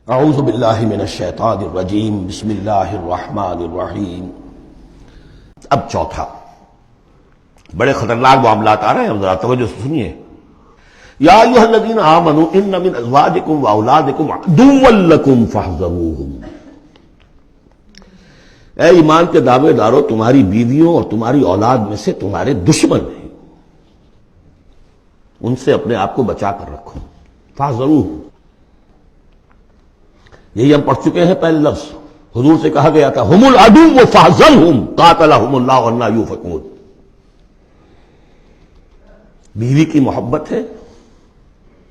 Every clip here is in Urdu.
اعوذ باللہ من الشیطان الرجیم بسم اللہ الرحمن الرحیم۔ اب چوتھا، بڑے خطرناک معاملات آ رہے ہیں، ذرا توجہ سے سنیے۔ یا ایھا الذین آمنوا ان من ازواجکم واولادکم عدوا لکم فاحذروہم۔ اے ایمان کے دعوے دارو، تمہاری بیویوں اور تمہاری اولاد میں سے تمہارے دشمن ہیں، ان سے اپنے آپ کو بچا کر رکھو۔ فاحذروہم، یہی ہم پڑھ چکے ہیں پہلے لفظ، حضور سے کہا گیا تھا ہم العدو فاحذرہم قاتلہم اللہ انا یؤفکون۔ بیوی کی محبت ہے،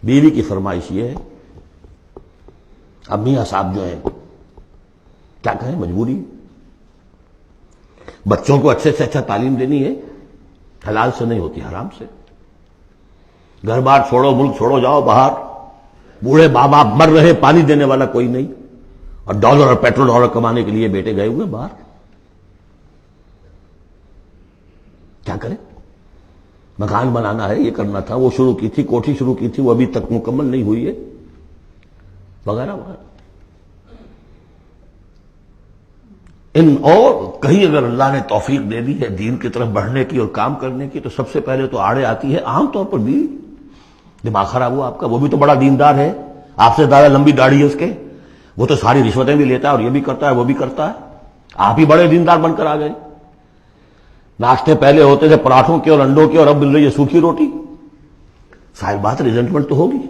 بیوی کی فرمائش یہ ہے۔ اب میاں صاحب جو ہیں کیا کہیں، مجبوری، بچوں کو اچھے سے اچھا تعلیم دینی ہے، حلال سے نہیں ہوتی، حرام سے۔ گھر بار چھوڑو، ملک چھوڑو، جاؤ باہر، بوڑھے ماں باپ مر رہے، پانی دینے والا کوئی نہیں، اور ڈالر اور پیٹرول ڈالر کمانے کے لیے بیٹے گئے ہوئے باہر۔ کیا کریں؟ مکان بنانا ہے، یہ کرنا تھا، وہ شروع کی تھی، کوٹھی شروع کی تھی، وہ ابھی تک مکمل نہیں ہوئی ہے، وغیرہ وغیرہ۔ اور کہیں اگر اللہ نے توفیق دے دی ہے دین کی طرف بڑھنے کی اور کام کرنے کی، تو سب سے پہلے تو آڑے آتی ہے عام طور پر بیوی۔ دماغ خراب ہوا آپ کا، وہ بھی تو بڑا دیندار ہے، آپ سے زیادہ لمبی داڑھی ہے اس کے، وہ تو ساری رشوتیں بھی لیتا ہے اور یہ بھی کرتا ہے وہ بھی کرتا ہے، آپ ہی بڑے دیندار بن کر آ گئے۔ ناشتے پہلے ہوتے تھے پراٹھوں کے اور انڈوں کے، اور اب مل رہی ہے سوکھی روٹی، ظاہر بات ریزنٹمنٹ تو ہوگی۔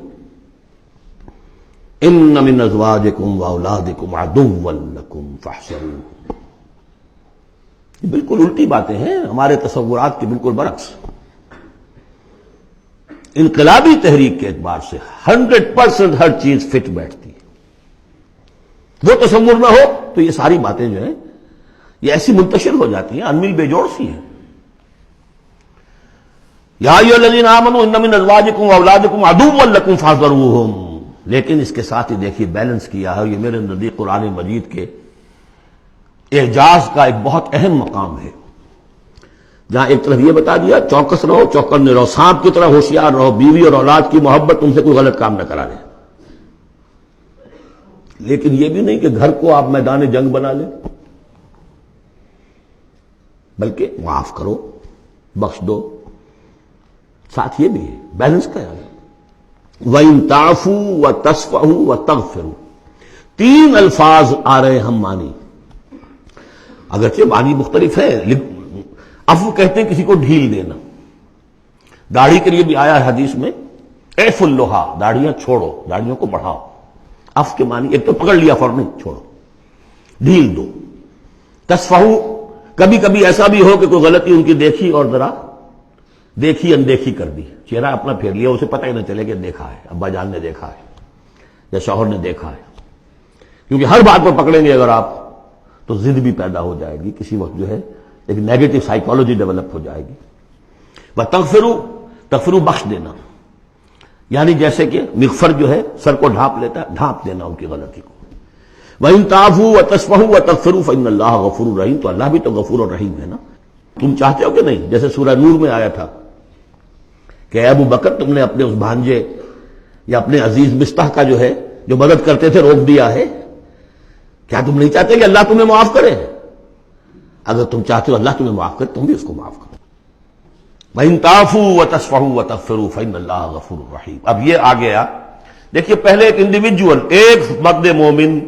ان من ازواجکم واولادکم عدوا لکم فاحذروہم، یہ بالکل الٹی باتیں ہیں ہمارے تصورات کے بالکل برعکس۔ انقلابی تحریک کے اعتبار سے 100% ہر چیز فٹ بیٹھتی ہے، وہ تصور نہ ہو تو یہ ساری باتیں جو ہیں یہ ایسی منتشر ہو جاتی ہیں، انمل بے جوڑ سی ہیں۔ یا ایھا الذین آمنوا ان من ازواجکم واولادکم عدوا لکم فاحذروہم، لیکن اس کے ساتھ ہی دیکھیے بیلنس کیا ہے، یہ میرے نزدیک قرآن مجید کے اعجاز کا ایک بہت اہم مقام ہے، جہاں ایک طرف یہ بتا دیا چوکس رہو، چوکنے رہو، سانپ کی طرح ہوشیار رہو، بیوی اور اولاد کی محبت تم سے کوئی غلط کام نہ کرا لے، لیکن یہ بھی نہیں کہ گھر کو آپ میدان جنگ بنا لیں، بلکہ معاف کرو، بخش دو، ساتھ یہ بھی ہے بیلنس کا ہے۔ وَإِن تَعْفُوا وَتَصْفَحُوا وَتَغْفِرُوا، تین الفاظ آ رہے ہم معنی، اگرچہ معنی مختلف ہے۔ عفو کہتے ہیں کسی کو ڈھیل دینا، داڑھی کے لیے بھی آیا ہے حدیث میں اعفوا اللحیٰ، داڑھیاں چھوڑو، داڑھیوں کو بڑھاؤ۔ عفو کے معنی ایک تو پکڑ لیا فوراً، چھوڑو، ڈھیل دو۔ تصفحوا، کبھی کبھی ایسا بھی ہو کہ کوئی غلطی ان کی دیکھی اور ذرا دیکھی اندیکھی کر دی، چہرہ اپنا پھیر لیا، اسے پتہ ہی نہ چلے کہ دیکھا ہے، ابا جان نے دیکھا ہے یا شوہر نے دیکھا ہے، کیونکہ ہر بات پر پکڑیں گے اگر آپ تو ضد بھی پیدا ہو جائے گی، کسی وقت جو ہے ایک نیگیٹو سائیکالوجی ڈیولپ ہو جائے گی۔ وَتَغْفِرُوا، تغفروا بخش دینا، یعنی جیسے کہ مغفر جو ہے سر کو ڈھانپ لیتا ہے، ڈھانپ دینا ان کی غلطی کو۔ وَإِن تَعْفُوا وَتَصْفَحُوا وَتَغْفِرُوا فَإِنَّ اللَّهَ غَفُورٌ رَحِيمٌ، تو اللہ بھی تو غفور اور رحیم ہے نا۔ تم چاہتے ہو کہ نہیں، جیسے سورہ نور میں آیا تھا کہ اے ابو بکر تم نے اپنے اس بھانجے یا اپنے عزیز مصطح کا جو ہے جو مدد کرتے تھے روک دیا ہے، کیا تم نہیں چاہتے کہ اللہ تمہیں معاف کرے؟ اگر تم چاہتے ہو اللہ تمہیں معاف کرے، تم بھی اس کو معاف کرو۔ وَإِن تَعْفُوا وَتَصْفَحُوا وَتَغْفِرُوا فَإِنَّ اللَّهَ غَفُورٌ رَحِيمٌ۔ اب یہ آ گیا، دیکھیے پہلے ایک انڈیویجول، ایک مرد مومن،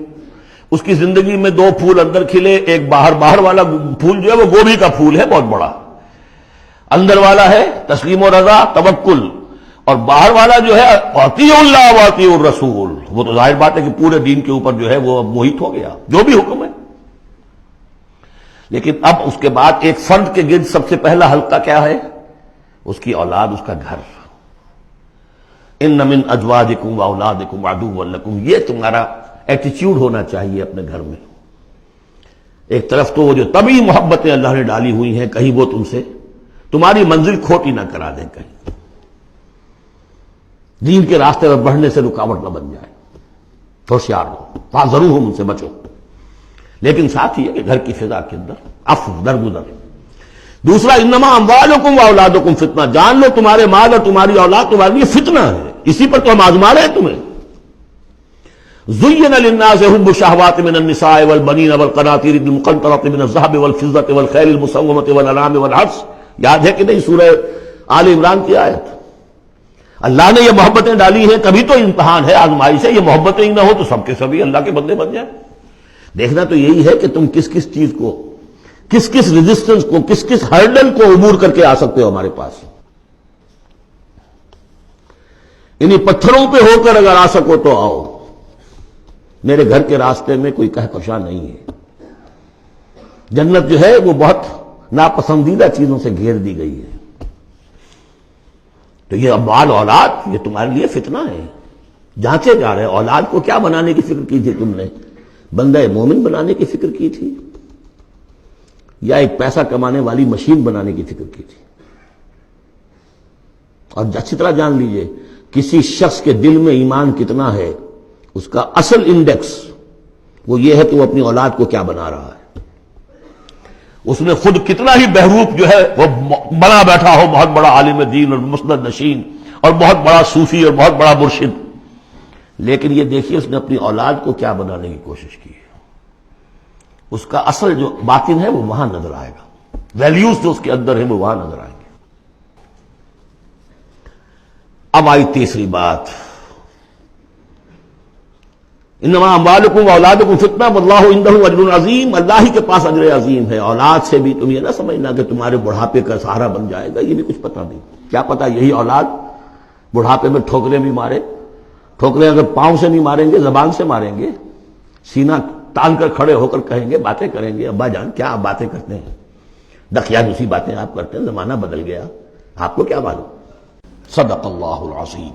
اس کی زندگی میں دو پھول اندر کھلے، ایک باہر والا پھول جو ہے وہ گوبھی کا پھول ہے بہت بڑا، اندر والا ہے تسلیم و رضا توکل، اور باہر والا جو ہے اطیعوا اللہ واطیعوا الرسول، وہ تو ظاہر بات ہے کہ پورے دین کے اوپر جو ہے وہ محیط ہو گیا جو بھی حکم ہے۔ لیکن اب اس کے بعد ایک فرد کے گرد سب سے پہلا حلقہ کیا ہے؟ اس کی اولاد، اس کا گھر۔ ان من ازواجکم واولادکم عدوا لکم، یہ تمہارا ایٹیچیوڈ ہونا چاہیے اپنے گھر میں۔ ایک طرف تو وہ جو طبعی محبتیں اللہ نے ڈالی ہوئی ہیں، کہیں وہ تم سے تمہاری منزل کھوٹی نہ کرا دیں، کہیں دین کے راستے پر بڑھنے سے رکاوٹ نہ بن جائے، ہوشیار ہو، فاحذروہم، ان سے بچو۔ لیکن ساتھ ہی ہے کہ گھر کی فضا کے اندر عفو، درگزر۔ دوسرا انما اموالکم واولادکم فتنہ، جان لو تمہارے مال اور تمہاری اولاد تمہارے لیے فتنہ ہے، اسی پر تو ہم آزما رہے ہیں تمہیں۔ زين للناس حب الشهوات من النساء والبنين والقناطير المقنطرة من الذهب والفضة والخيل المسومة والأنعام والحرث. یاد ہے کہ نہیں سورہ آل عمران کی آیت؟ اللہ نے یہ محبتیں ڈالی ہیں، کبھی تو امتحان ہے، آزمائش ہے. یہ محبتیں ہی نہ ہو تو سب کے سبھی اللہ کے بندے بن جائیں. دیکھنا تو یہی ہے کہ تم کس کس چیز کو، کس کس ریزسٹنس کو، کس کس ہرڈل کو عبور کر کے آ سکتے ہو ہمارے پاس. انہی پتھروں پہ ہو کر اگر آ سکو تو آؤ. میرے گھر کے راستے میں کوئی کہکشاں نہیں ہے. جنت جو ہے وہ بہت ناپسندیدہ چیزوں سے گھیر دی گئی ہے. تو یہ اموال اولاد یہ تمہارے لیے فتنہ ہے. جانچے جا رہے. اولاد کو کیا بنانے کی فکر کی تھی تم نے؟ بندہ مومن بنانے کی فکر کی تھی یا ایک پیسہ کمانے والی مشین بنانے کی فکر کی تھی؟ اور اچھی طرح جان لیجئے کسی شخص کے دل میں ایمان کتنا ہے اس کا اصل انڈیکس وہ یہ ہے کہ وہ اپنی اولاد کو کیا بنا رہا ہے. اس نے خود کتنا ہی بہروپ جو ہے وہ بنا بیٹھا ہو، بہت بڑا عالم دین اور مسند نشین اور بہت بڑا صوفی اور بہت بڑا مرشد، لیکن یہ دیکھیے اس نے اپنی اولاد کو کیا بنانے کی کوشش کی ہے. اس کا اصل جو باطن ہے وہ وہاں نظر آئے گا. ویلیوز جو اس کے اندر ہیں وہ وہاں نظر آئیں گے. اب آئی تیسری بات، انما اموالکم واولادکم فتنہ واللہ عندہ اجر عظیم. اللہ ہی کے پاس اجر عظیم ہے. اولاد سے بھی تم یہ نہ سمجھنا کہ تمہارے بڑھاپے کا سہارا بن جائے گا، یہ بھی کچھ پتہ نہیں. کیا پتہ یہی اولاد بڑھاپے میں ٹھوکریں بھی مارے. ٹھوکریں اگر پاؤں سے نہیں ماریں گے زبان سے ماریں گے. سینہ تان کر کھڑے ہو کر کہیں گے، باتیں کریں گے، ابا جان کیا آپ باتیں کرتے ہیں، دقیہ دوسری باتیں آپ کرتے ہیں، زمانہ بدل گیا، آپ کو کیا معلوم. صدق اللہ العظیم.